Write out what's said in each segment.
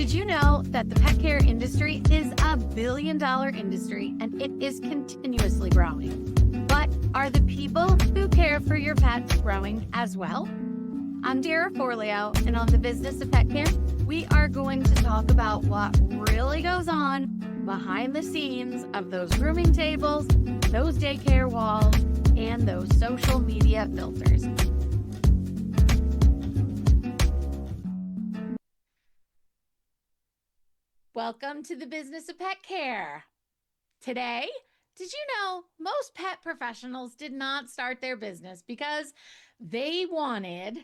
Did you know that the pet care industry is a billion-dollar industry and it is continuously growing? But are the people who care for your pets growing as well? I'm Dara Forleo, and on the Business of Pet Care, we are going to talk about what really goes on behind the scenes of those grooming tables, those daycare walls, and those social media filters. Welcome to the Business of Pet Care. Today, did you know most pet professionals did not start their business because they wanted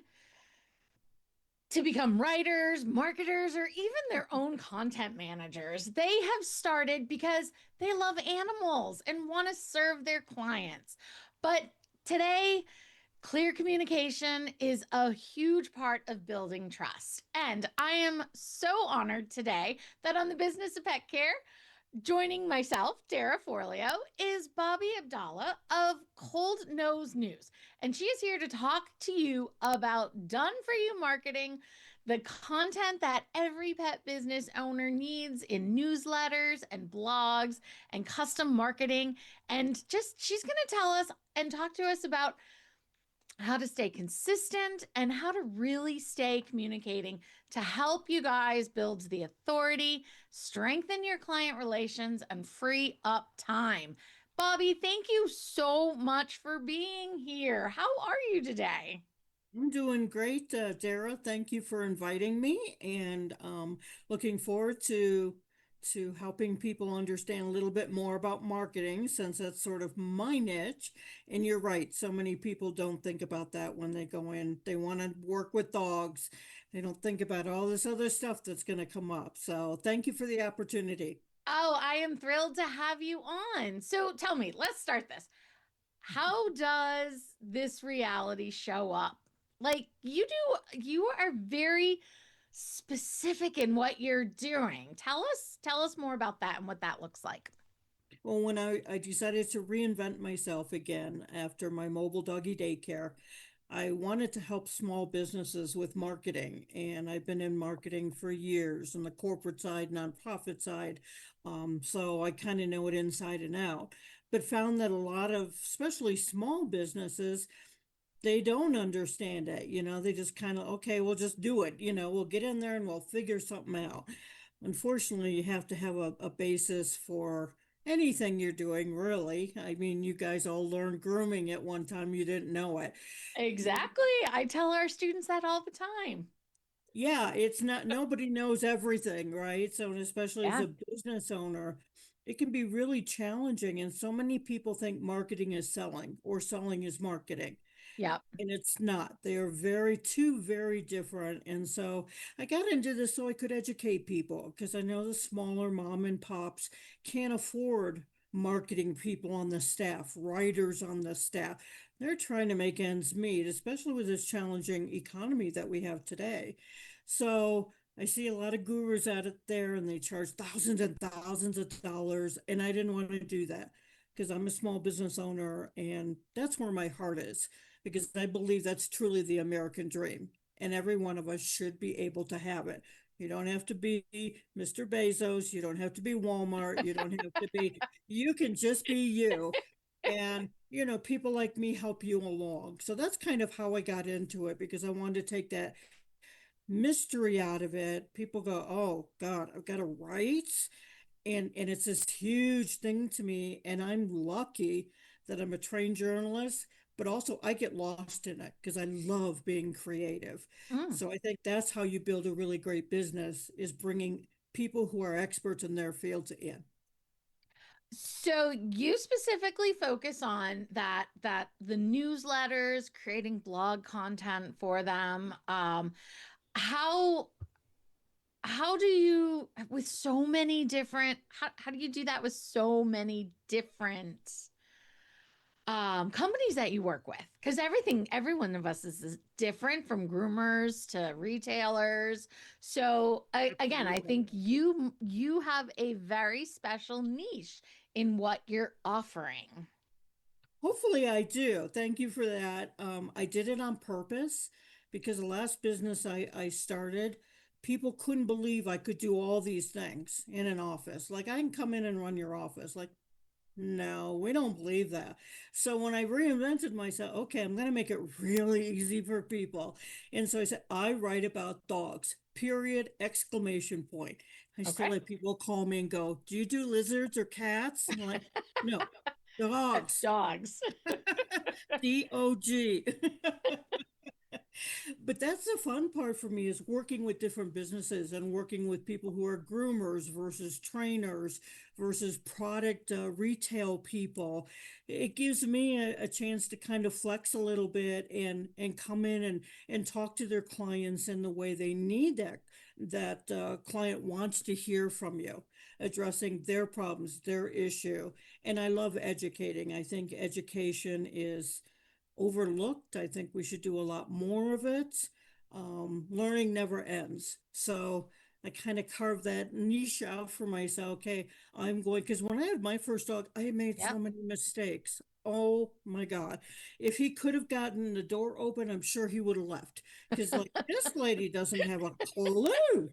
to become writers, marketers, or even their own content managers? They have started because they love animals and want to serve their clients. But today, clear communication is a huge part of building trust. And I am so honored today that on the Business of Pet Care, joining myself, Dara Forleo, is Bobbie Abdallah of Cold Nose News. And she is here to talk to you about done for you marketing, the content that every pet business owner needs in newsletters and blogs and custom marketing. And just she's going to tell us and talk to us about how to stay consistent and how to really stay communicating to help you guys build the authority, strengthen your client relations, and free up time. Bobbie, thank you so much for being here. How are you today? I'm doing great, Dara. Thank you for inviting me, and looking forward to helping people understand a little bit more about marketing, since that's sort of my niche. And you're right, so many people don't think about that when they go in. They want to work with dogs. They don't think about all this other stuff that's going to come up. So thank you for the opportunity. Oh, I am thrilled to have you on. So tell me, let's start this. How does this reality show up? Like you are very specific in what you're doing. Tell us more about that and what that looks like. Well, when I decided to reinvent myself again after my mobile doggy daycare, I wanted to help small businesses with marketing. And I've been in marketing for years on the corporate side, nonprofit side. So I kind of know it inside and out. But found that a lot of, especially small businesses, they don't understand it. They just kind of, okay, we'll just do it. We'll get in there and we'll figure something out. Unfortunately, you have to have a basis for anything you're doing, really. I mean, you guys all learned grooming at one time, you didn't know it. Exactly. I tell our students that all the time. Yeah, it's not, nobody knows everything, right? So, and especially as Yeah. a business owner, it can be really challenging. And so many people think marketing is selling or selling is marketing. Yep. And it's not. They are two very different. And so I got into this so I could educate people, because I know the smaller mom and pops can't afford marketing people on the staff, writers on the staff. They're trying to make ends meet, especially with this challenging economy that we have today. So I see a lot of gurus out there and they charge thousands and thousands of dollars. And I didn't want to do that because I'm a small business owner, and that's where my heart is, because I believe that's truly the American dream. And every one of us should be able to have it. You don't have to be Mr. Bezos. You don't have to be Walmart. You don't have to be, you can just be you. And, people like me help you along. So that's kind of how I got into it, because I wanted to take that mystery out of it. People go, oh God, I've got to write. And it's this huge thing to me. And I'm lucky that I'm a trained journalist, but also I get lost in it because I love being creative. Mm. So I think that's how you build a really great business, is bringing people who are experts in their fields in. So you specifically focus on that the newsletters, creating blog content for them. How how do you with so many different how do you do that with so many different companies that you work with? Because every one of us is different, from groomers to retailers. So again, I Absolutely. think you have a very special niche in what you're offering. Hopefully I do. Thank you for that. I did it on purpose, because the last business I started, people couldn't believe I could do all these things in an office. Like, I can come in and run your office. Like, no, we don't believe that. So when I reinvented myself, okay, I'm going to make it really easy for people. And so I said, I write about dogs, period, exclamation point. I still Okay. have people call me and go, do you do lizards or cats? I'm like, no, dogs. Dogs. DOG. But that's the fun part for me is working with different businesses and working with people who are groomers versus trainers versus product retail people. It gives me a chance to kind of flex a little bit and come in and talk to their clients in the way they need that client wants to hear from you, addressing their problems, their issue. And I love educating. I think education is overlooked. I think we should do a lot more of it. Learning never ends. So I kind of carved that niche out for myself. Okay, I'm going, because when I had my first dog, I made Yep. so many mistakes. Oh my God. If he could have gotten the door open, I'm sure he would have left. Because, like, this lady doesn't have a clue.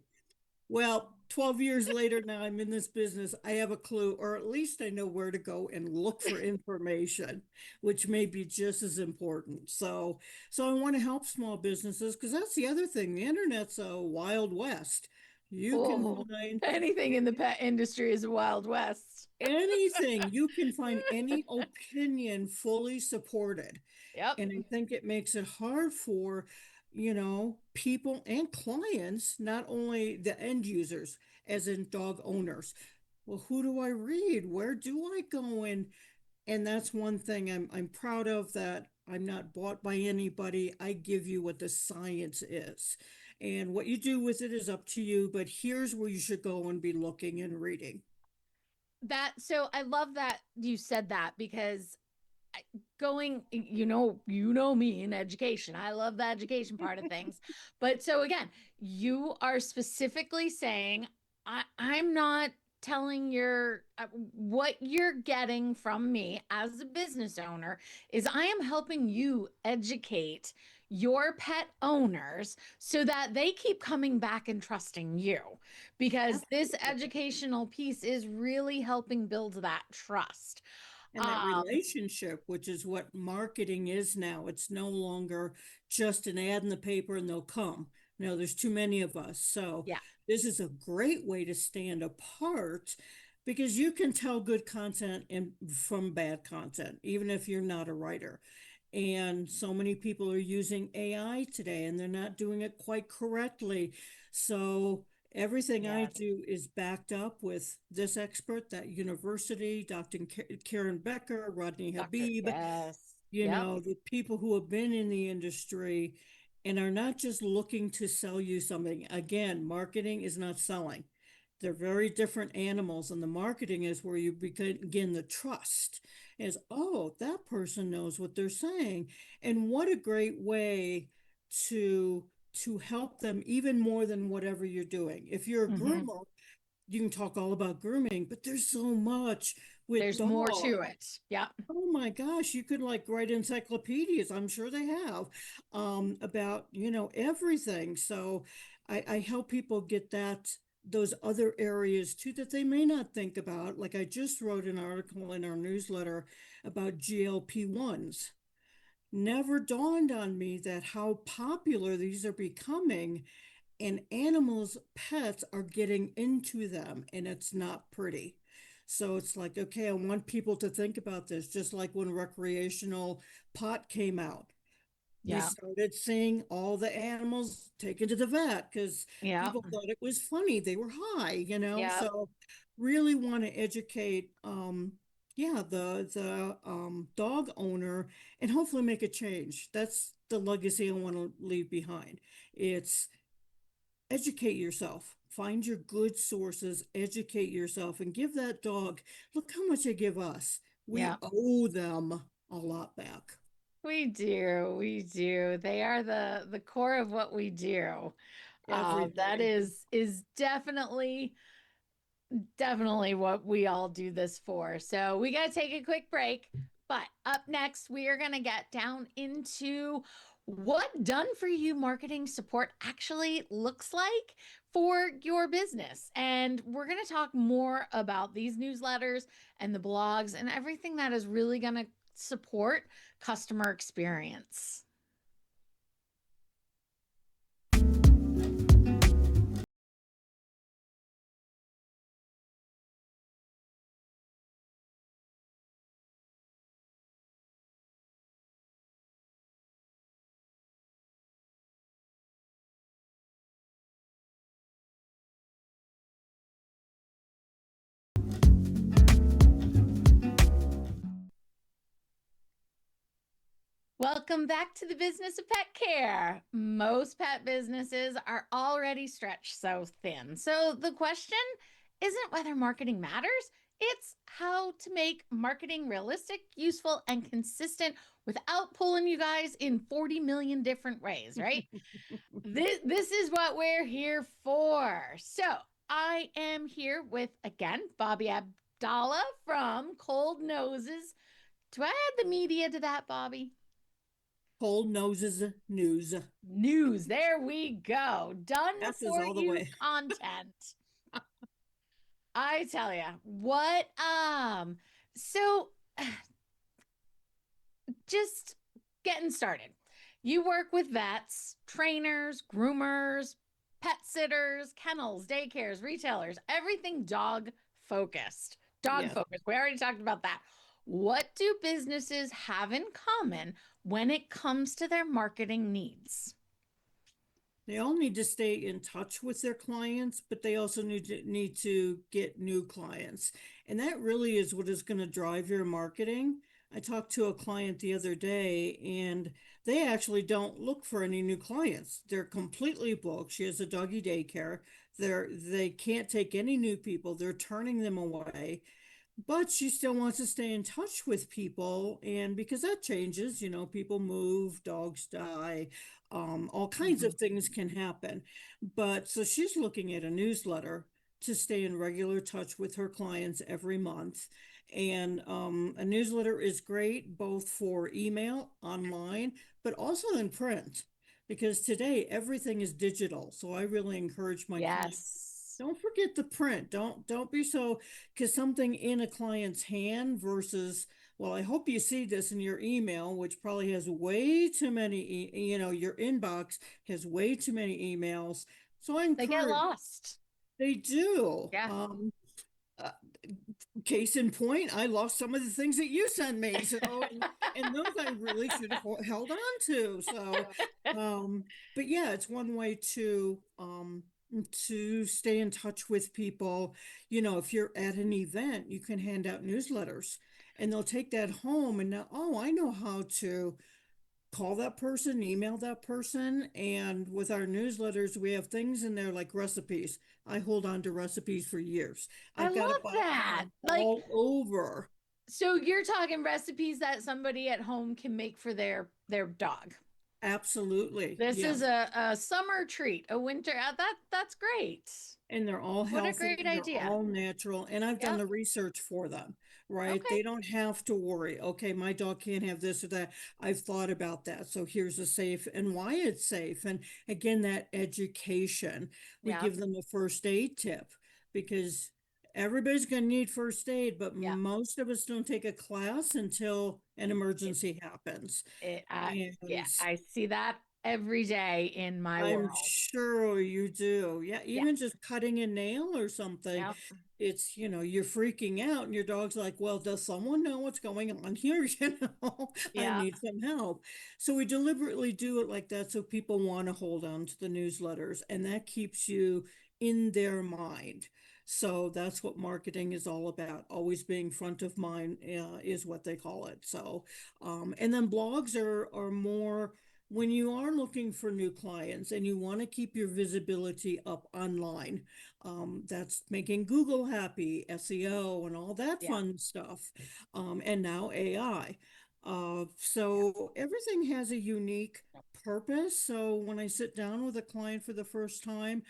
Well, 12 years later, now I'm in this business. I have a clue, or at least I know where to go and look for information, which may be just as important. So I want to help small businesses because that's the other thing. The internet's a wild west. You can Oh, find anything in the pet industry is a Wild West. anything, you can find any opinion fully supported. Yep. And I think it makes it hard for, people and clients, not only the end users, as in dog owners. Well, who do I read? Where do I go? And that's one thing I'm proud of, that I'm not bought by anybody. I give you what the science is. And what you do with it is up to you, but here's where you should go and be looking and reading. So I love that you said that because going, me in education. I love the education part of things. But so again, you are specifically saying, I'm not telling your what you're getting from me as a business owner is I am helping you educate your pet owners so that they keep coming back and trusting you, because this Absolutely. educational piece is really helping build that trust. And that um relationship, which is what marketing is now. It's no longer just an ad in the paper and they'll come. No, there's too many of us. So yeah. this is a great way to stand apart because you can tell good content from bad content, even if you're not a writer. And so many people are using AI today and they're not doing it quite correctly. So everything I Yes. do is backed up with this expert, that university, Dr. Karen Becker, Rodney Doctor. Habib, Yes. Yep. the people who have been in the industry and are not just looking to sell you something. Again, marketing is not selling. They're very different animals, and the marketing is where you begin the trust. Is, oh, that person knows what they're saying, and what a great way to help them even more than whatever you're doing. If you're a Hmm. groomer, you can talk all about grooming, but there's so much with There's more dogs. to it. Yep. Oh my gosh, you could like write encyclopedias. I'm sure they have, about, everything. So I help people get those other areas too that they may not think about. Like, I just wrote an article in our newsletter about GLP-1s. Never dawned on me that how popular these are becoming, and animals, pets are getting into them, and it's not pretty. So it's like, okay, I want people to think about this, just like when recreational pot came out. We Yeah. started seeing all the animals taken to the vet because Yeah. people thought it was funny. They were high. Yeah. So really want to educate, yeah, the dog owner and hopefully make a change. That's the legacy I want to leave behind. It's educate yourself. Find your good sources, educate yourself, and give that dog, look how much they give us. We Yeah. owe them a lot back. We do. We do. They are the core of what we do. That Everything. is definitely what we all do this for. So we got to take a quick break. But up next, we are going to get down into what done for you marketing support actually looks like for your business. And we're going to talk more about these newsletters and the blogs and everything that is really going to support customer experience. Welcome back to the business of pet care. Most pet businesses are already stretched so thin. So the question isn't whether marketing matters, it's how to make marketing realistic, useful, and consistent without pulling you guys in 40 million different ways, right? This is what we're here for. So I am here with, again, Bobbie Abdallah from Cold Noses. Do I add the media to that, Bobbie? Cold noses news. News. There we go. Done That's is for all the you way. content. I tell you what. So just getting started. You work with vets, trainers, groomers, pet sitters, kennels, daycares, retailers, everything dog focused. Dog Yes. focused. We already talked about that. What do businesses have in common when it comes to their marketing needs? They all need to stay in touch with their clients, but they also need to get new clients. And that really is what is going to drive your marketing. I talked to a client the other day and they actually don't look for any new clients. They're completely booked. She has a doggy daycare. They can't take any new people. They're turning them away, but she still wants to stay in touch with people. And because that changes, people move, dogs die, all kinds of Mhm. things can happen. But so she's looking at a newsletter to stay in regular touch with her clients every month. And a newsletter is great both for email, online, but also in print, because today everything is digital. So I really encourage my clients, Yes. don't forget the print. Don't be so, because something in a client's hand versus, well, I hope you see this in your email, which probably has way too many, your inbox has way too many emails. So I They get encourage, lost. they do. Yeah. Uh, Case in point, I lost some of the things that you sent me. So, and those I really should have held on to. So, um, but yeah, it's one way to stay in touch with people. If you're at an event, you can hand out newsletters and they'll take that home and now, oh, I know how to call that person, email that person. And with our newsletters, we have things in there like recipes. I hold on to recipes for years. I I've got a love box of that. them Like, all over. so you're talking recipes that somebody at home can make for their dog. Absolutely. This Yeah. is a summer treat, a winter. That's great. And they're all What a healthy, great they're idea. all natural, and I've done Yep. the research for them, right? Okay. They don't have to worry, okay, my dog can't have this or that. I've thought about that. So here's a safe and why it's safe. And again, that education, we Yep. give them a first aid tip because everybody's going to need first aid, but Yep. most of us don't take a class until an emergency happens. Yeah, And I see that every day in my I'm world. sure you do. Yeah, Yeah. even just cutting a nail or something, Yep. you're freaking out, and your dog's like, well, does someone know what's going on here? I Yeah. need some help. So we deliberately do it like that so people want to hold on to the newsletters, and that keeps you in their mind. So that's what marketing is all about. Always being front of mind is what they call it. So, and then blogs are more when you are looking for new clients and you want to keep your visibility up online. That's making Google happy, SEO, and all that Yeah. fun stuff. And now AI. Yeah. So everything has a unique purpose. So when I sit down with a client for the first time,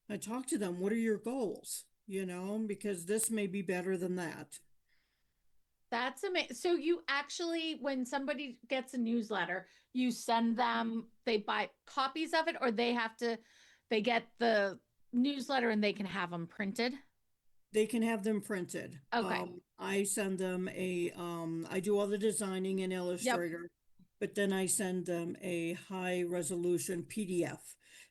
I talk to them, what are your goals? Because this may be better than that. That's amazing. So you actually, when somebody gets a newsletter, you send them, they buy copies of it, or they get the newsletter and they can have them printed. They can have them printed. Okay. I send them I do all the designing in Yep. Illustrator, but then I send them a high resolution PDF.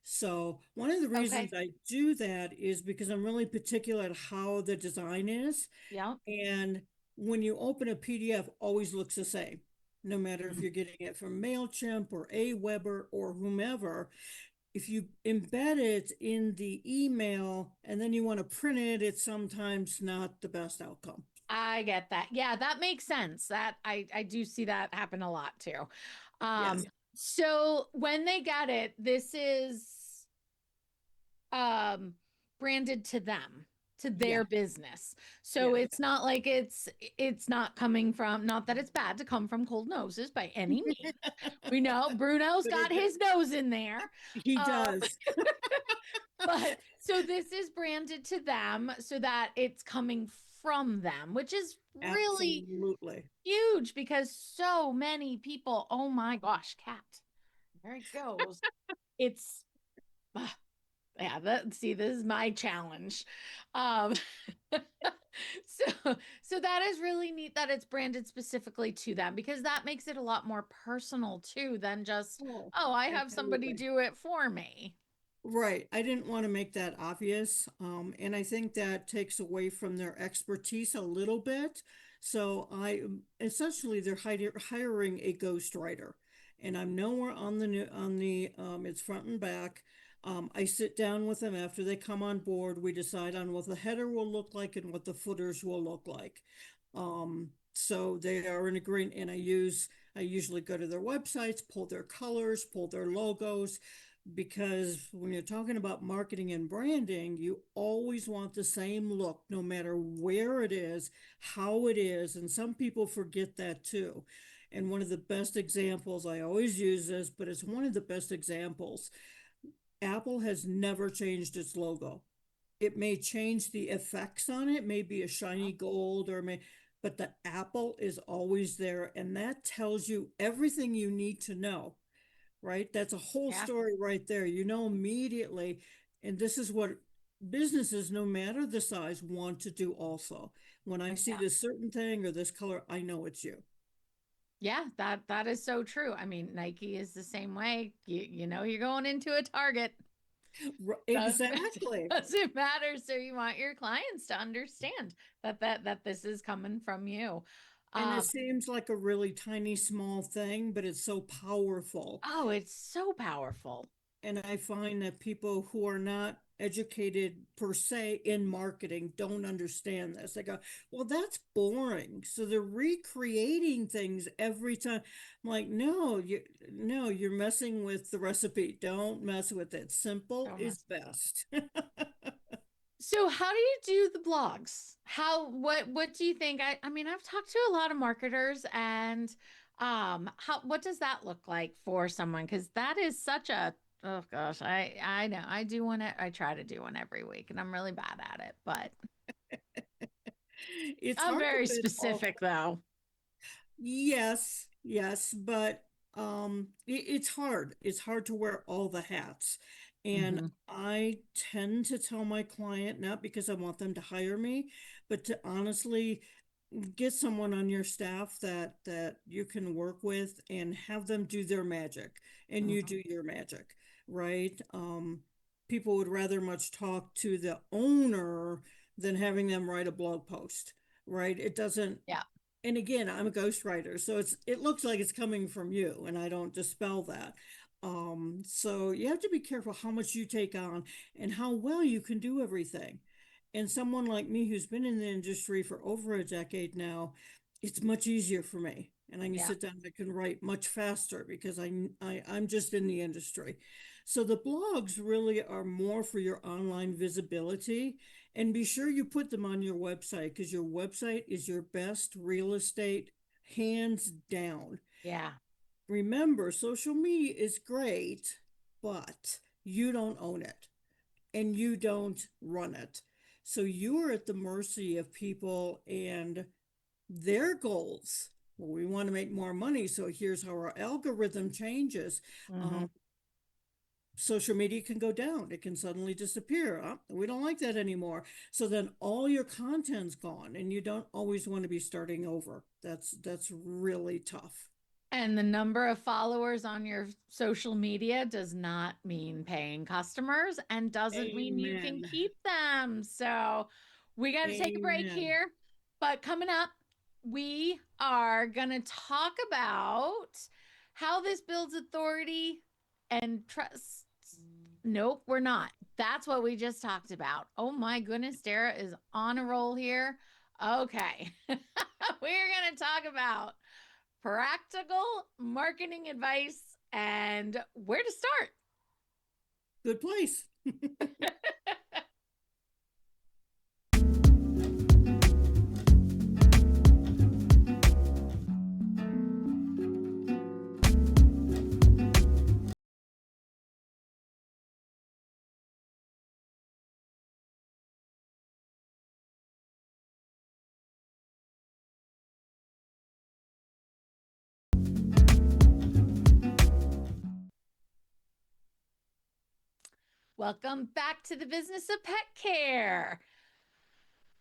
So one of the reasons Okay. I do that is because I'm really particular at how the design is. Yep. And when you open a PDF, always looks the same, no matter if you're getting it from MailChimp or Aweber or whomever. If you embed it in the email and then you want to print it, it's sometimes not the best outcome. I get that. Yeah, that makes sense. That I do see that happen a lot too. Um, Yes. so when they get it, this is um branded to them, to Yeah. their business. So Yeah. it's not like it's not coming from, not that it's bad to come from cold noses by any means. We know Bruno's But got his nose in there. he Um, does. but so this is branded to them so that it's coming from them, which is really Absolutely. huge because so many people, oh my gosh, cat, there it goes. It's yeah, see, this is my challenge. Um, so so that is really neat that it's branded specifically to them because that makes it a lot more personal too than just, Oh, oh, I have somebody absolutely. do it for me. Right. I didn't want to make that obvious. And I think that takes away from their expertise a little bit. So essentially they're hiring a ghostwriter. And I'm nowhere on it's front and back. I sit down with them after they come on board. We decide on what the header will look like and what the footers will look like. So they are in agreement, and I usually go to their websites, pull their colors, pull their logos, because when you're talking about marketing and branding, you always want the same look, no matter where it is, how it is. And some people forget that too. And one of the best examples, I always use this, but it's one of the best examples. Apple has never changed its logo. It may change the effects on it, maybe a shiny gold but the apple is always there. And that tells you everything you need to know, right? That's a whole Yeah. story right there. You know immediately. And this is what businesses, no matter the size, want to do also. When I see Yeah. this certain thing or this color, I know it's you. Yeah, that is so true. I mean, Nike is the same way. You know you're going into a Target. Doesn't Exactly. doesn't matter. So you want your clients to understand that this is coming from you. And it Um, seems like a really tiny, small thing, but it's so powerful. oh, it's so powerful. And I find that people who are not educated per se in marketing don't understand this. They go, well, that's boring. So they're recreating things every time. I'm like, no, you're messing with the recipe. Don't mess with it. Simple So is much. best. So how do you do the blogs? What do you think? I mean, I've talked to a lot of marketers and how what does that look like for someone? Because that is such a, oh gosh, I know. I do one I try to do one every week and I'm really bad at it, but It's I'm hard to very fit all. specific though. Yes, yes, but it's hard. It's hard to wear all the hats. And Hmm. I tend to tell my client, not because I want them to hire me, but to honestly get someone on your staff that you can work with and have them do their magic and you Hmm. do your magic, right? People would rather much talk to the owner than having them write a blog post, right? It doesn't, Yeah. and again, I'm a ghostwriter, so it looks like it's coming from you, and I don't dispel that. So you have to be careful how much you take on and how well you can do everything. And someone like me who's been in the industry for over a decade now, it's much easier for me. And I can Yeah. sit down, I can write much faster because I'm just in the industry. So the blogs really are more for your online visibility, and be sure you put them on your website because your website is your best real estate, hands down. Yeah. Remember, social media is great, but you don't own it and you don't run it. So you are at the mercy of people, and their goals. Well, we want to make more money, so here's how our algorithm changes. Hmm. Um, Social media can go down. It can suddenly disappear. We don't like that anymore. So then all your content's gone, and you don't always want to be starting over. That's really tough. And the number of followers on your social media does not mean paying customers and doesn't mean you can Amen. keep them. So we got to take a break Amen. here. But coming up, we are going to talk about how this builds authority and trust. Nope, we're not. That's what we just talked about. Oh my goodness, Dara is on a roll here. Okay. We're going to talk about practical marketing advice and where to start. Good place. Welcome back to the business of pet care.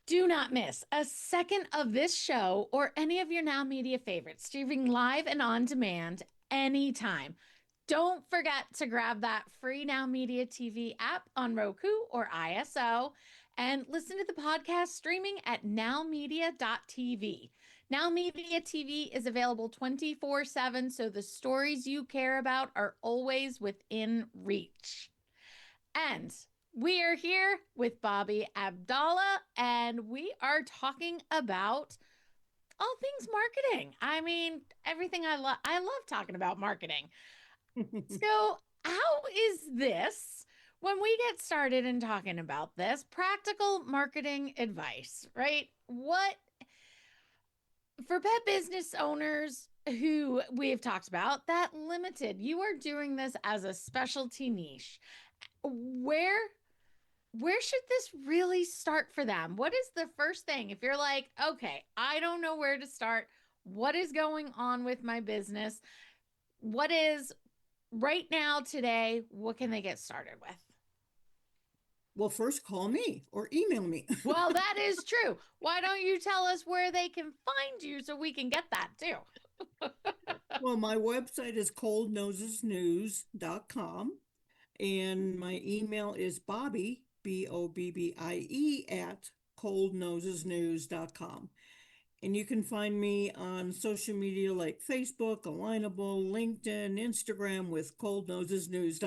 Do not miss a second of this show or any of your Now Media favorites, streaming live and on demand anytime. Don't forget to grab that free Now Media TV app on Roku or ISO and listen to the podcast streaming at nowmedia.tv. Now Media TV is available 24/7, so the stories you care about are always within reach. And we are here with Bobbie Abdallah, and we are talking about all things marketing. I mean, everything I love. I love talking about marketing. So, how is this when we get started in talking about this practical marketing advice, right? What for pet business owners who we have talked about that limited, you are doing this as a specialty niche. Where where should this really start for them? What is the first thing? If you're like, okay, I don't know where to start, what is going on with my business? What is right now, today, what can they get started with? Well, first call me or email me. Well, that is true. Why don't you tell us where they can find you so we can get that too? Well, my website is coldnosesnews.com, and my email is Bobbie, Bobbie, at coldnosesnews.com. And you can find me on social media like Facebook, Alignable, LinkedIn, Instagram with Cold Noses News.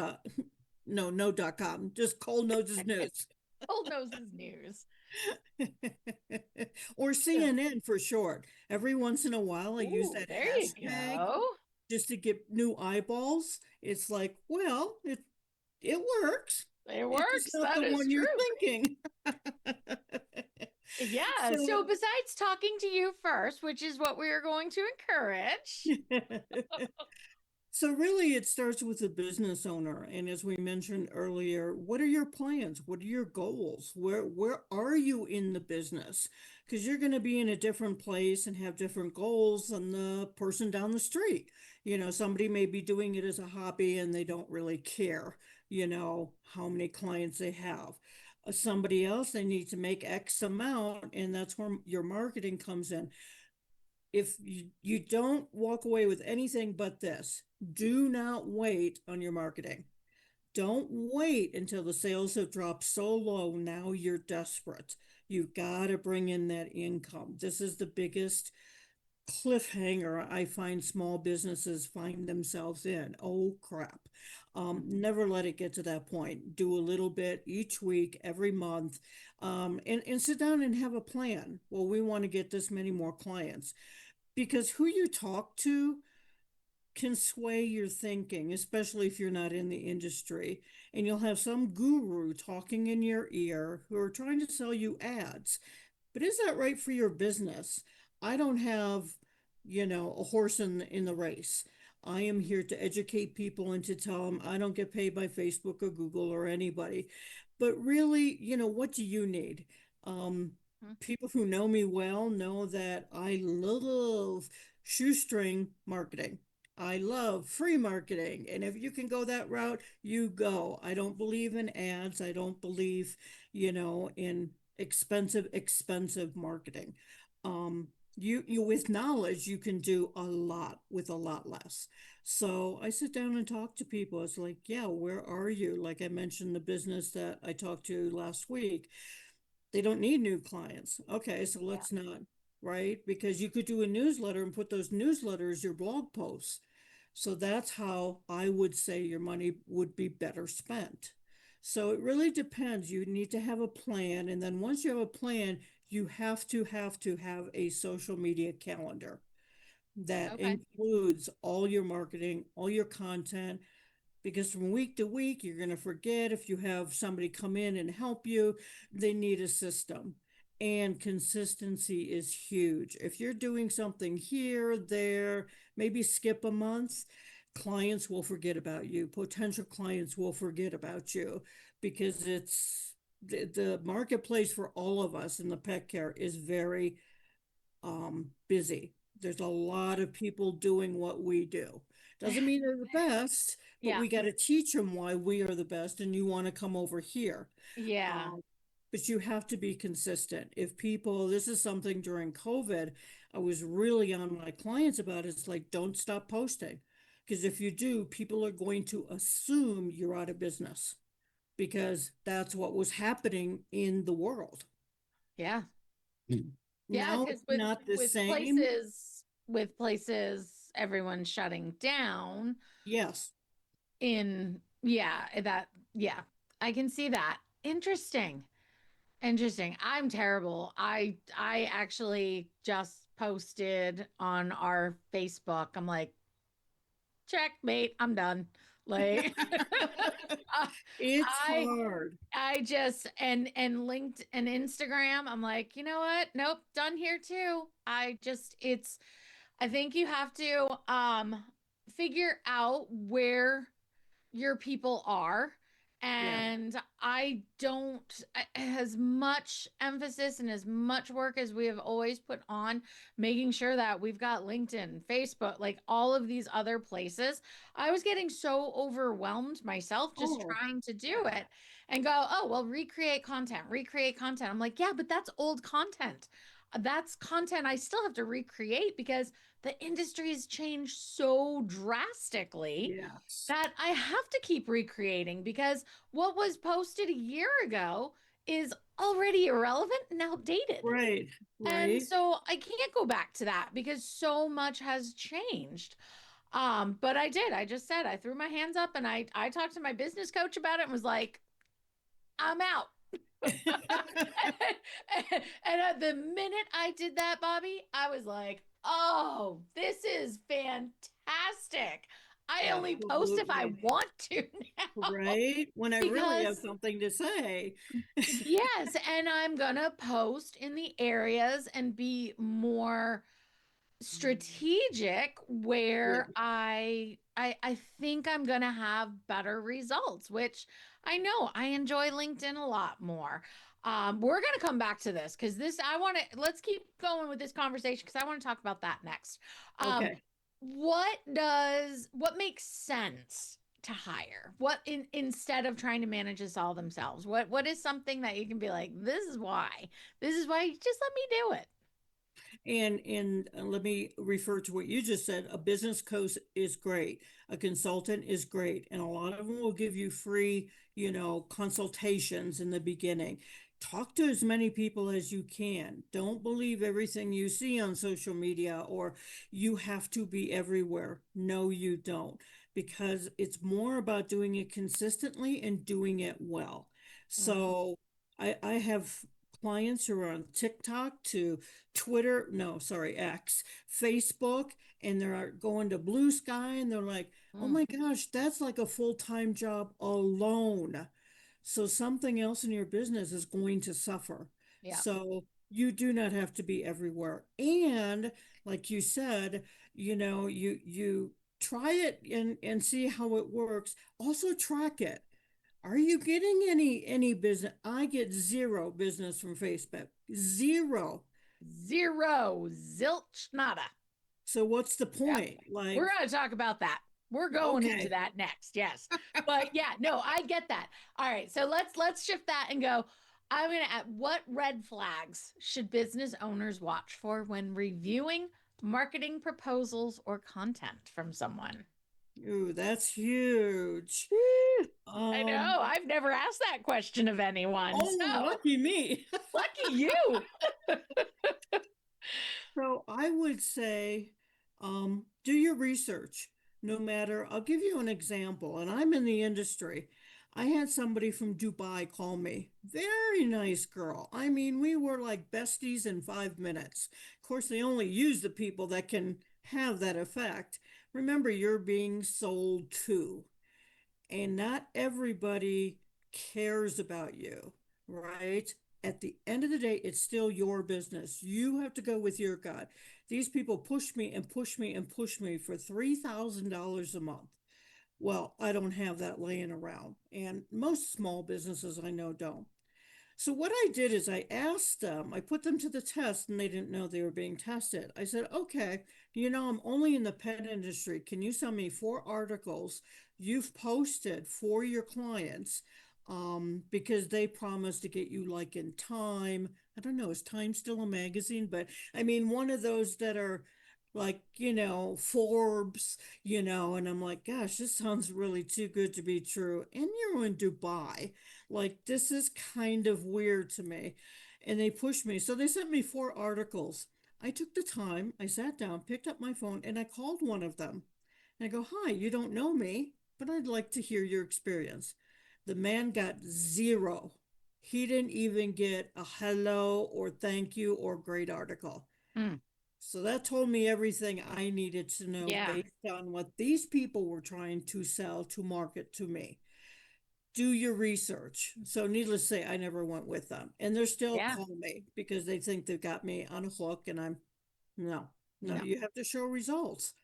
No, no.com, just Cold Noses News. Old Noses News. Or So, CNN for short. Every once in a while, I use ooh, that there you hashtag go. just to get new eyeballs. It's like, well, it works. It It's just works. not That the is one you're true. thinking. Yeah. So, So, besides talking to you first, which is what we are going to encourage. so really it starts with the business owner. And as we mentioned earlier, what are your plans? What are your goals? Where are you in the business? Because you're going to be in a different place and have different goals than the person down the street. Somebody may be doing it as a hobby and they don't really care, how many clients they have. Somebody else, they need to make X amount, and that's where your marketing comes in. If you don't walk away with anything but this, do not wait on your marketing. Don't wait until the sales have dropped so low. Now you're desperate. You've got to bring in that income. This is the biggest cliffhanger I find small businesses find themselves in. Oh, crap. Mhm. Never let it get to that point. Do a little bit each week, every month, and sit down and have a plan. Well, we want to get this many more clients, because who you talk to can sway your thinking, especially if you're not in the industry. And you'll have some guru talking in your ear who are trying to sell you ads. But is that right for your business? I don't have, a horse in the race. I am here to educate people and to tell them I don't get paid by Facebook or Google or anybody. But really, what do you need? Um, people who know me well know that I love shoestring marketing. I love free marketing. And if you can go that route, you go. I don't believe in ads. I don't believe, in expensive marketing. You with knowledge, you can do a lot with a lot less. So I sit down and talk to people. It's like, yeah, where are you? Like I mentioned, the business that I talked to last week, they don't need new clients. Okay, so Yeah. let's not, right? Because you could do a newsletter and put those newsletters your blog posts. So that's how I would say your money would be better spent. So it really depends. You need to have a plan. And then once you have a plan, you have to have a social media calendar that Okay. includes all your marketing, all your content, because from week to week, you're going to forget. If you have somebody come in and help you, they need a system. And consistency is huge. If you're doing something here, there, maybe skip a month, clients will forget about you. Potential clients will forget about you because the marketplace for all of us in the pet care is very busy. There's a lot of people doing what we do. Doesn't mean they're the best, but Yeah. we got to teach them why we are the best and you want to come over here. Yeah. Um, but you have to be consistent. If people, this is something during COVID, I was really on my clients about it. It's like, don't stop posting. Because if you do, people are going to assume you're out of business because that's what was happening in the world. Yeah. Yeah, Now because it's not the with same. places everyone's shutting down Yes. in yeah, I can see that. Interesting. Interesting. I'm terrible. I actually just posted on our Facebook. I'm like, checkmate, I'm done. Like It's I hard. I just and linked and Instagram. I'm like, you know what? Nope, done here too. I think you have to figure out where your people are. Yeah. And I don't, as much emphasis and as much work as we have always put on making sure that we've got LinkedIn, Facebook, like all of these other places, I was getting so overwhelmed myself just Oh, trying to do it and go, oh, well, recreate content, recreate content. I'm like, yeah, but that's old content. That's content I still have to recreate because the industry has changed so drastically yes. that I have to keep recreating because what was posted a year ago is already irrelevant and outdated. Right. And Right. so I can't go back to that because so much has changed. But I did. I just said I threw my hands up and I talked to my business coach about it and was like, I'm out. And at the minute I did that, Bobbie, I was like, oh, this is fantastic. I only post if I Absolutely. want to now Right. When I really have because something to say. yes, and I'm gonna post in the areas and be more strategic Yeah. where I think I'm gonna have better results, which I know I enjoy LinkedIn a lot more. We're gonna come back to this because this I want to let's keep going with this conversation because I want to talk about that next. Um, Okay. what makes sense to hire? What instead of trying to manage this all themselves? What is something that you can be like, this is why. This is why just let me do it. And let me refer to what you just said. A business coach is great. A consultant is great. And a lot of them will give you free, consultations in the beginning. Talk to as many people as you can. Don't believe everything you see on social media or you have to be everywhere. No, you don't, because it's more about doing it consistently and doing it well. Mhm. So I have clients who are on TikTok to Twitter, no, sorry, X, Facebook, and they're going to Blue Sky and they're like, oh Mm, my gosh, that's like a full-time job alone. So something else in your business is going to suffer. yeah. So you do not have to be everywhere. And like you said, you try it and see how it works. Also track it. Are you getting any business? I get zero business from Facebook. Zero. Zero, zilch, nada. So what's the Yep. point? We're Like, going to talk about that. We're going into okay. that next. Yes. But yeah, no, I get that. All right. So let's shift that and go. I'm going to add, what red flags should business owners watch for when reviewing marketing proposals or content from someone? Ooh, that's huge. Woo. I Um, know. I've never asked that question of anyone. oh, So lucky me. lucky you. So I would say, do your research. No matter, I'll give you an example, and I'm in the industry. I had somebody from Dubai call me. Very nice girl. I mean, we were like besties in 5 minutes. Of course, they only use the people that can have that effect. Remember, you're being sold to and not everybody cares about you, right? At the end of the day, it's still your business. You have to go with your gut. These people push me and push me and push me for $3,000 a month. Well, I don't have that laying around. And most small businesses I know don't. So what I did is I asked them, I put them to the test and they didn't know they were being tested. I said, okay, I'm only in the pet industry. Can you send me 4 articles you've posted for your clients? Because they promised to get you like in Time. I don't know, is Time still a magazine? But I mean, one of those that are like, Forbes, and I'm like, gosh, this sounds really too good to be true. And you're in Dubai. Like, this is kind of weird to me. And they pushed me. So they sent me 4 articles. I took the time, I sat down, picked up my phone, and I called one of them. And I go, hi, you don't know me, but I'd like to hear your experience. The man got zero. He didn't even get a hello or thank you or great article. Mm, So that told me everything I needed to know yeah. based on what these people were trying to sell to market to me. Do your research. So, needless to say, I never went with them. And they're still Yeah. calling me because they think they've got me on a hook. And no, no, No. you have to show results.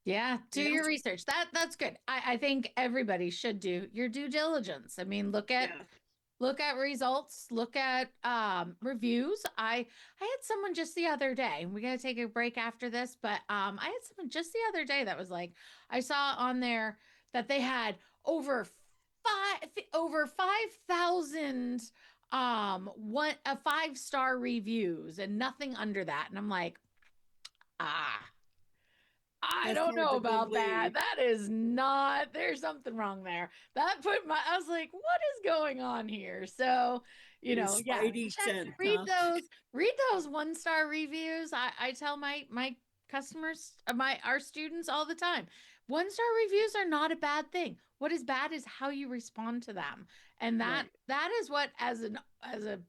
Yeah, do Yeah. your research. That's good. I think everybody should do your due diligence. I mean, Yeah. look at results, look at reviews. I had someone just the other day. We got to take a break after this, but I had someone just the other day that was like, I saw on there that they had over 5,000 one a 5-star reviews and nothing under that. And I'm like, ah, I That's don't hard know to about that. believe. That is not, there's something wrong there. I was like, what is going on here? So, Your yeah, spidey check, sense, huh? read those 1-star reviews. I tell my customers, our students all the time, 1-star reviews are not a bad thing. What is bad is how you respond to them. And Right. that is what, as a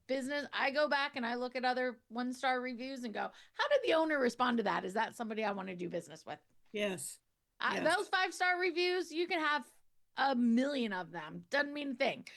business, I go back and I look at other 1-star reviews and go, how did the owner respond to that? Is that somebody I want to do business with? Yes. Yes. Those 5-star reviews, you can have a million of them. Doesn't mean a thing.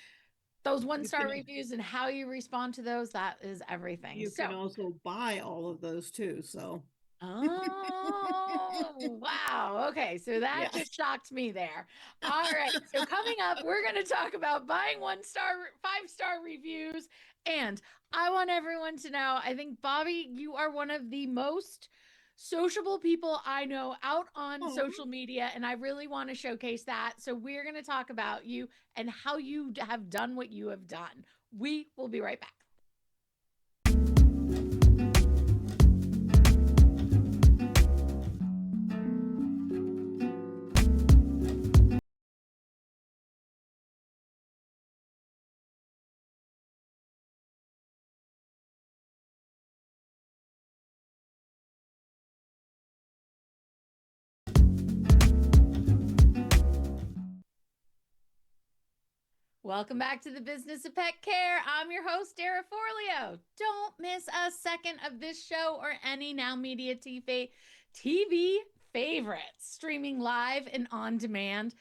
Those one You star can reviews and how you respond to those, that is everything. you So, can also buy all of those too. So oh, wow. Okay. So that yeah. just shocked me there. All right. So, coming up, we're going to talk about buying 1-star, 5-star reviews. And I want everyone to know, I think, Bobbie, you are one of the most sociable people I know out on Oh. social media. And I really want to showcase that. So, we're going to talk about you and how you have done what you have done. We will be right back. Welcome back to the Business of Pet Care. I'm your host, Dara Forleo. Don't miss a second of this show or any Now Media TV favorites, streaming live and on demand.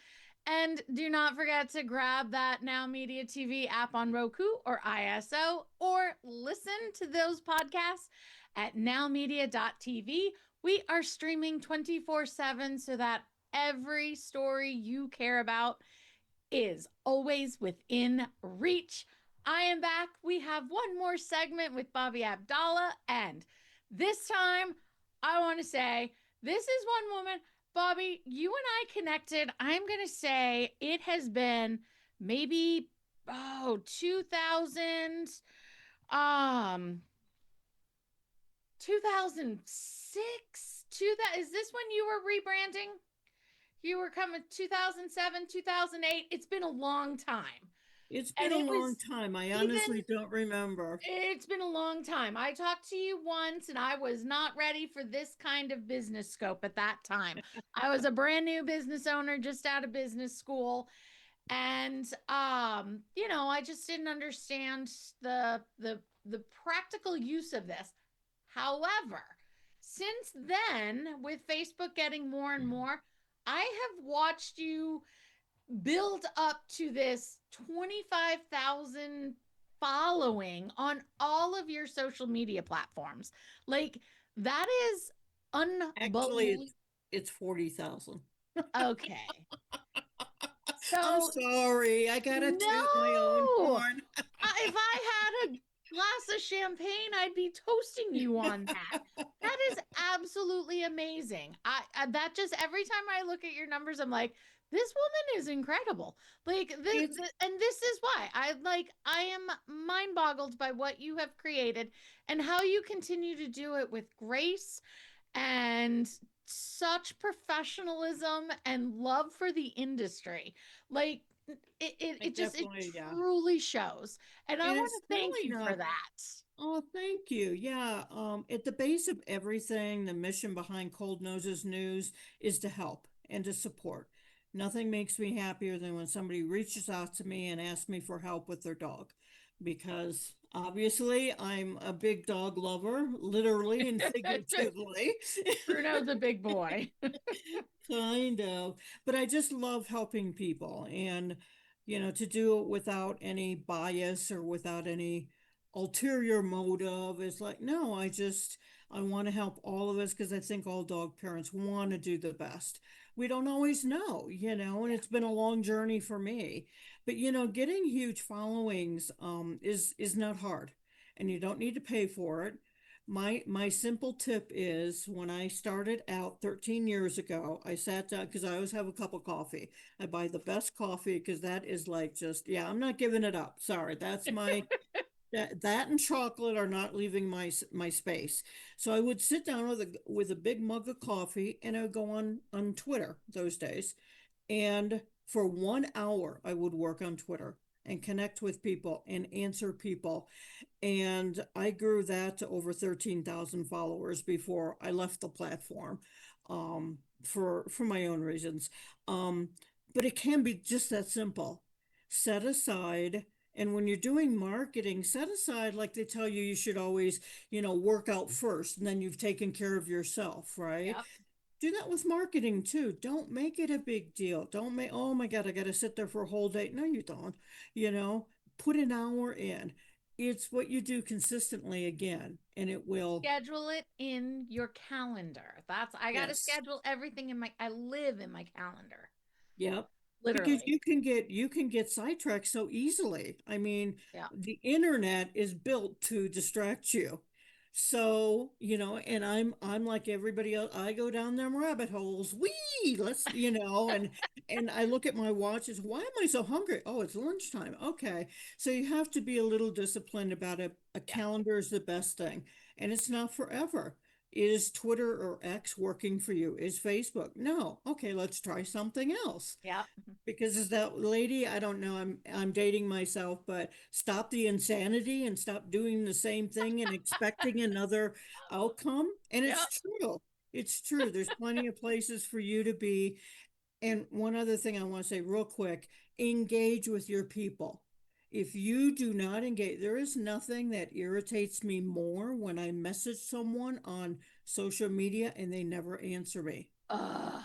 And do not forget to grab that Now Media TV app on Roku or ISO, or listen to those podcasts at nowmedia.tv. We are streaming 24/7 so that every story you care about is always within reach. I am back. We have one more segment with Bobbie Abdallah. And this time, I want to say this is one woman. Bobbie, you and I connected. I'm going to say it has been maybe, 2000, um, 2006. Is this when you were rebranding? You were coming 2007, 2008. It's been a long time. It's been And a it long was time. I even, honestly don't remember. it's been a long time. I talked to you once and I was not ready for this kind of business scope at that time. I was a brand new business owner just out of business school. And I just didn't understand the practical use of this. However, since then, with Facebook getting more and more, I have watched you build up to this 25,000 following on all of your social media platforms. Like, that is Actually, unbelievable. it's 40,000. Okay. I'm So, sorry. I gotta toot my own no, horn. if I had a glass of champagne, I'd be toasting you on that. That is absolutely amazing. That just every time I look at your numbers, I'm like, this woman is incredible. Like It's and this is why I am mind boggled by what you have created and how you continue to do it with grace and such professionalism and love for the industry. Like I it definitely, yeah. truly shows. And I And want it's to thank really you for not. that. Oh, thank you. Yeah. At the base of everything, the mission behind Cold Noses News is to help and to support. Nothing makes me happier than when somebody reaches out to me and asks me for help with their dog, because obviously I'm a big dog lover, literally and figuratively. Bruno's a big boy. Kind of, but I just love helping people, and to do it without any bias or without any ulterior motive. It's like, no, I want to help all of us because I think all dog parents want to do the best. We don't always know, and Yeah. it's been a long journey for me. But getting huge followings is not hard, and you don't need to pay for it. My simple tip is, when I started out 13 years ago, I sat down because I always have a cup of coffee. I buy the best coffee because that is like, just, yeah, I'm not giving it up. Sorry, that's my that and chocolate are not leaving my space. So I would sit down with a big mug of coffee, and I would go on Twitter those days. And for 1 hour, I would work on Twitter and connect with people and answer people. And I grew that to over 13,000 followers before I left the platform, for my own reasons. Um, but it can be just that simple. Set aside, and when you're doing marketing, set aside, like they tell you, you should always, work out first, and then you've taken care of yourself, right? Yep. Do that with marketing too. Don't make it a big deal. Don't make, oh my God, I got to sit there for a whole day. No, you don't. You know, put an hour in. It's what you do consistently again, and it will. Schedule it in your calendar. I got to Yes. schedule everything I live in my calendar. Yep. Because Literally. you can get sidetracked so easily. I mean, Yeah. the internet is built to distract you. So, and I'm like everybody else. I go down them rabbit holes. Let's, and I look at my watch as, why am I so hungry? Oh, it's lunchtime. Okay. So you have to be a little disciplined about it. A Yeah. calendar is the best thing, and it's not forever. Is Twitter or X working for you? Is Facebook? No. Okay, let's try something else. Yeah. Because is that lady, I don't know, I'm dating myself, but stop the insanity and stop doing the same thing and expecting another outcome. And Yeah. it's true. It's true. There's plenty of places for you to be. And one other thing I want to say real quick, engage with your people. If you do not engage, there is nothing that irritates me more when I message someone on social media and they never answer me. Ugh.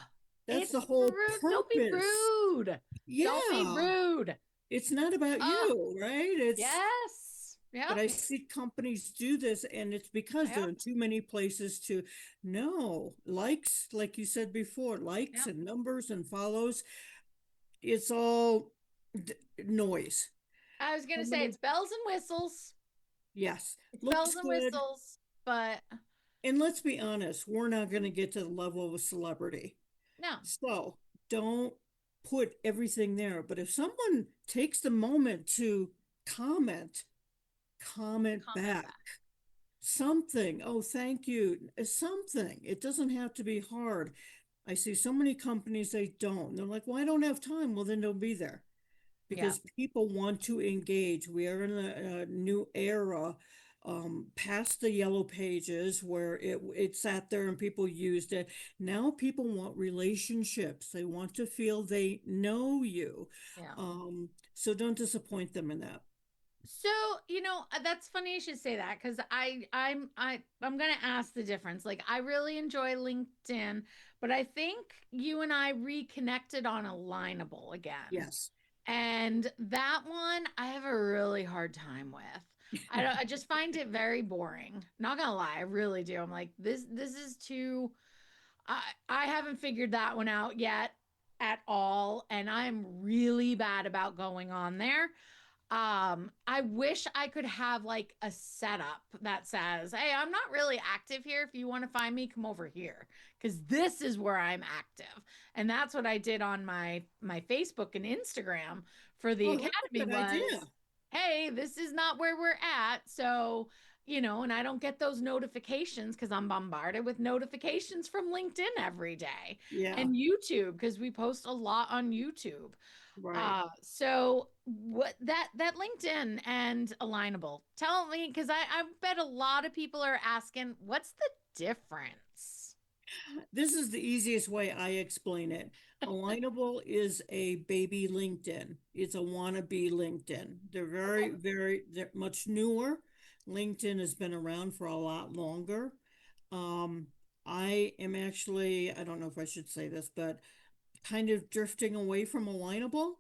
That's It's the whole rude. Don't be purpose. rude. Don't be Yeah, rude. it's not about Ugh. you, right? Yes. But Yep. I see companies do this, and it's because there Yep. are too many places to know. Likes, like you said before, likes Yep. and numbers and follows, it's all. Noise. I was gonna say Somebody, it's bells and whistles. yes, It's bells looks and good. whistles, but And let's be honest, we're not going to get to the level of a celebrity. no, So don't put everything there. But if someone takes the moment to comment, comment comment back. back. Something. Oh, thank you. Something. It doesn't have to be hard. I see so many companies they don't. They're like, well, I don't have time. Well, then don't be there Yeah, because people want to engage. We are in a new era, past the yellow pages where it sat there and people used it. Now people want relationships. They want to feel they know you. yeah. So don't disappoint them in that. So, that's funny you should say that because I'm gonna ask the difference. Like I really enjoy LinkedIn, but I think you and I reconnected on Alignable again. Yes. And that one I have a really hard time with. I just find it very boring. Not gonna lie, I really do. I'm like, this is too I haven't figured that one out yet at all. And I'm really bad about going on there. I wish I could have like a setup that says, "Hey, I'm not really active here. If you want to find me, come over here because this is where I'm active." And that's what I did on my Facebook and Instagram for the Oh, that's a academy good idea. was, "Hey, this is not where we're at." So, and I don't get those notifications because I'm bombarded with notifications from LinkedIn every day Yeah, and YouTube because we post a lot on YouTube. right. So what that LinkedIn and Alignable, tell me because I bet a lot of people are asking, what's the difference? This is the easiest way I explain it. Alignable is a baby LinkedIn. It's a wannabe LinkedIn. They're Okay. they're much newer. LinkedIn has been around for a lot longer. Um, I am actually, I don't know if I should say this, but kind of drifting away from Alignable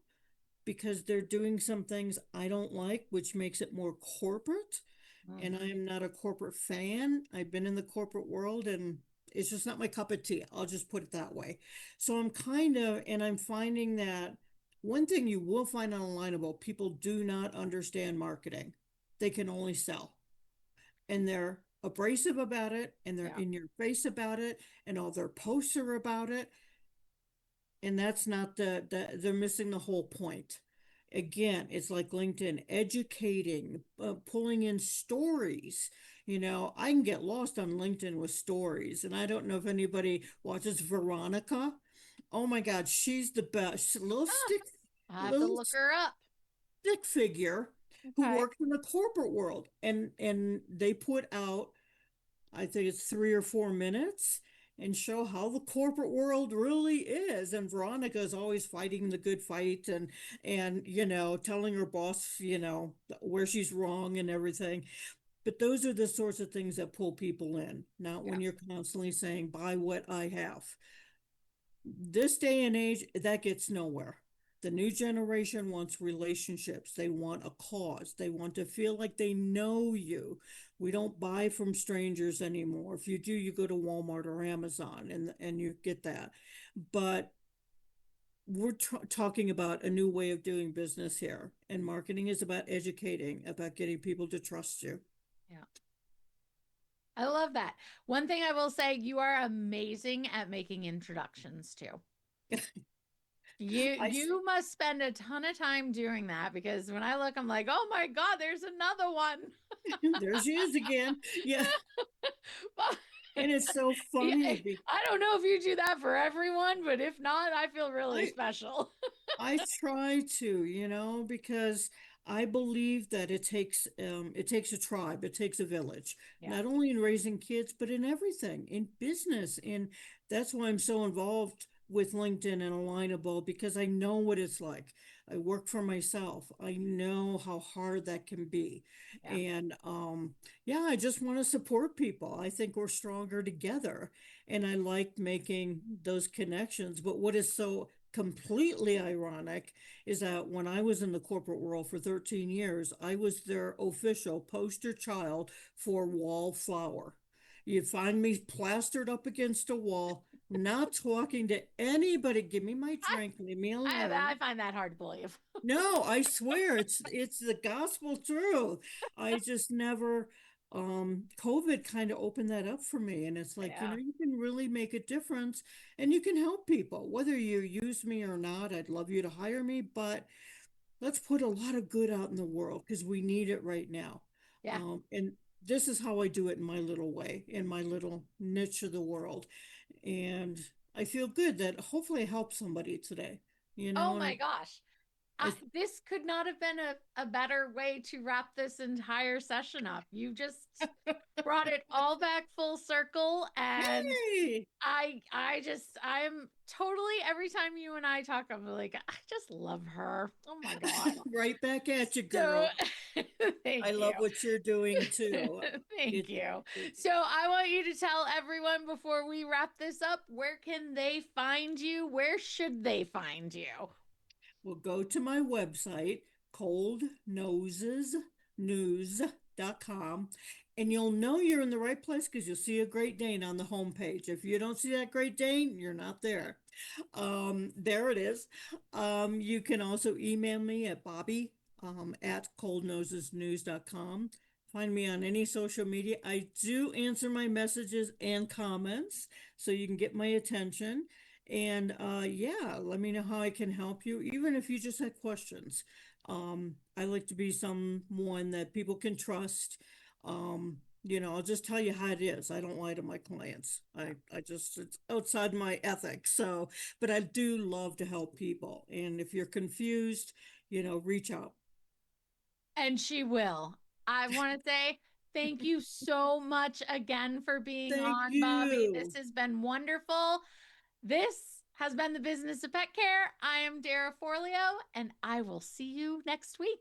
because they're doing some things I don't like, which makes it more corporate. And I Mhm. am not a corporate fan. I've been in the corporate world and it's just not my cup of tea. I'll just put it that way. So and I'm finding that one thing you will find on Alignable, people do not understand marketing. They can only sell. And they're abrasive about it and they're Yeah. in your face about it and all their posts are about it, and that's not they're missing the whole point. Again, it's like LinkedIn educating, pulling in stories. I can get lost on LinkedIn with stories, and I don't know if anybody watches Veronica. Oh my God, she's the best. Ah, I have to Little look her up. stick figure who Okay. works in the corporate world, and they put out, I think it's 3 or 4 minutes, and show how the corporate world really is. And Veronica is always fighting the good fight and telling her boss, where she's wrong and everything. But those are the sorts of things that pull people in, not Yeah. when you're constantly saying, buy what I have. This day and age, that gets nowhere. The new generation wants relationships. They want a cause. They want to feel like they know you. We don't buy from strangers anymore. If you do, you go to Walmart or Amazon and you get that. But we're talking about a new way of doing business here. And marketing is about educating, about getting people to trust you. Yeah. I love that. One thing I will say, you are amazing at making introductions too. You I you must spend a ton of time doing that because when I look, I'm like, oh my God, there's another one. there she is again. Yeah. But And it's so yeah, funny. I don't know if you do that for everyone, but if not, I feel really I special. I try to, because I believe that it takes a tribe, it takes a village, Yeah, not only in raising kids, but in everything, in business. And that's why I'm so involved with LinkedIn and Alignable because I know what it's like. I work for myself. I know how hard that can be. yeah, And yeah, I just want to support people. I think we're stronger together. And I like making those connections. But what is so completely ironic is that when I was in the corporate world for 13 years, I was their official poster child for wallflower. You'd find me plastered up against a wall Not talking to anybody. Give me my I, drink. Leave me I alone. find that hard to believe. No, I swear it's the gospel truth. I just never COVID kind of opened that up for me, and it's like, Yeah. you can really make a difference and you can help people. Whether you use me or not, I'd love you to hire me, but let's put a lot of good out in the world because we need it right now. Yeah. And this is how I do it in my little way, in my little niche of the world. And I feel good that hopefully I help somebody today, Oh and my gosh. I This could not have been a better way to wrap this entire session up. You just brought it all back full circle, and Yay! I'm totally, every time you and I talk, I'm like, I just love her. Oh my God. Right back at you, So girl. I thank you. love what you're doing too. Thank It, you. it So I want you to tell everyone before we wrap this up, where can they find you? Where should they find you? will go to my website, coldnosesnews.com, and you'll know you're in the right place because you'll see a Great Dane on the homepage. If you don't see that Great Dane, you're not there. There it is. You can also email me at Bobbie at coldnosesnews.com. Find me on any social media. I do answer my messages and comments, so you can get my attention. And yeah, let me know how I can help you, even if you just had questions. I like to be someone that people can trust. I'll just tell you how it is. I don't lie to my clients. I just, it's outside my ethics. So, but I do love to help people. And if you're confused, reach out. And she will. I want to say thank you so much again for being Thank on, Bobbie. This you. has been wonderful. This has been the Business of Pet Care. I am Dara Forleo, and I will see you next week.